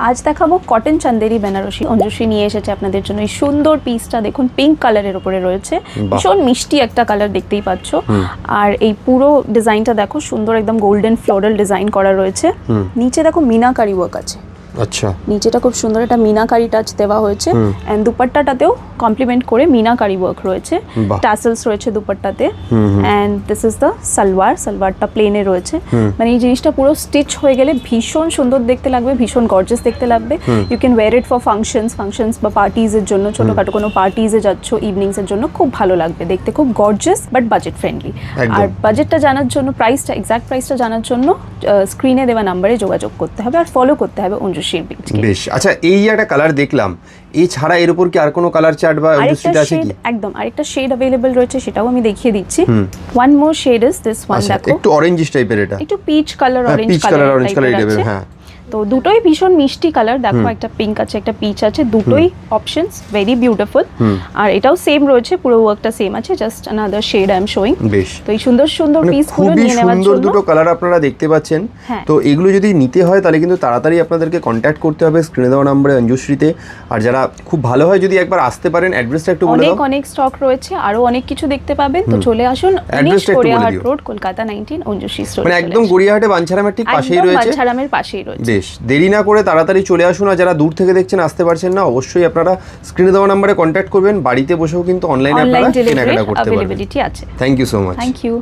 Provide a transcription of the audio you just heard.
আজ দেখাবো কটন চান্দেরি বেনারসি। অঞ্জুশ্রী নিয়ে এসেছে আপনাদের জন্য এই সুন্দর পিসটা। দেখুন পিঙ্ক কালারের উপরে রয়েছে, ভীষণ মিষ্টি একটা কালার, দেখতেই পাচ্ছ। আর এই পুরো ডিজাইনটা দেখো, সুন্দর একদম গোল্ডেন ফ্লোরাল ডিজাইন করা রয়েছে। নিচে দেখো মিনাকারি ওয়ার্ক আছে। আচ্ছা, নিচেটা খুব সুন্দর একটা মিনাকারি টাচ দেওয়া হয়েছে। এন্ড দুপাট্টাটাতেও কমপ্লিমেন্ট করে মিনাকারি ওয়ার্ক রয়েছে, টাসেলস রয়েছে দুপাট্টাতে। And this is the salwar. সালোয়ারটা প্লেনে রয়েছে। মানে এই জিনিসটা পুরো স্টিচ হয়ে গেলে ভীষণ সুন্দর দেখতে লাগবে, ভীষণ গর্জিয়াস দেখতে লাগবে। You can wear it for functions বা পার্টিজ এর জন্য, ছোটখাটো কোনো পার্টিজে যাচ্ছ, ইভিনিংস এর জন্য খুব ভালো লাগবে দেখতে, খুব গর্জিয়াস বাট বাজেট ফ্রেন্ডলি। আর বাজেটটা জানার জন্য, প্রাইসটা, এক্সাক্ট প্রাইসটা জানার জন্য স্ক্রিনে দেওয়া নাম্বারে যোগাযোগ করতে হবে আর ফলো করতে হবে অঞ্জুশ্রীর পেজকে। বেশ। আচ্ছা, এই একটা কালার দেখলাম, এছাড়া এর উপর কি আর কোনো কালার চার্ট বা অঞ্জুশ্রীতে আছে কি? একদম আরেকটা শেড अवेलेबल রয়েছে, সেটাও আমি দেখিয়ে দিচ্ছি। One more shade is this one. দেখো একটু অরেঞ্জিশ টাইপের, এটা একটু পিচ কালার, অরেঞ্জ কালার টাইপের। হ্যাঁ, তো দুটোই ভীষণ মিষ্টি কালার। দেখো একটা পিঙ্ক আছে, একটা পিচ আছে, দুটোই অপশনস ভেরি বিউটিফুল। আর এটাও সেম রয়েছে, পুরো ওয়ার্কটা সেম আছে, just another shade I am showing. বেশ। তো এই সুন্দর সুন্দর পিসগুলো নিয়ে নেওয়ার জন্য সুন্দর দুটো কালার আপনারা দেখতে পাচ্ছেন। তো এগুলো যদি নিতে হয় তাহলে কিন্তু তাড়াতাড়ি আপনাদেরকে কন্ট্যাক্ট করতে হবে স্ক্রিনে দেওয়া নম্বরে অঞ্জুশ্রীতে। আর যারা খুব ভালো হয় যদি একবার আসতে পারেন, অ্যাড্রেসটা একটু বলে দাও। অনেক স্টক রয়েছে, আরো অনেক কিছু দেখতে পাবেন। তো চলে আসুন, গড়িয়াহাট রোড, কলকাতা 19, অঞ্জুশ্রী স্টোর। মানে একদম গড়িয়াহাটে বাঞ্ছারামের ঠিক পাশেই রয়েছে। বাঞ্ছারামের পাশেই রয়েছে। বেশ, দেরি না করে তাড়াতাড়ি চলে আসুন। আর যারা দূর থেকে দেখছেন, আসতে পারছেন না, অবশ্যই আপনারা স্ক্রিনে দেওয়া নম্বরে কন্ট্যাক্ট করবেন। বাড়িতে বসেও কিন্তু অনলাইনে আপনারা কেনাকাটা করতে পারবেন। অ্যাভেলেবিলিটি আছে। Thank you so much. Thank you.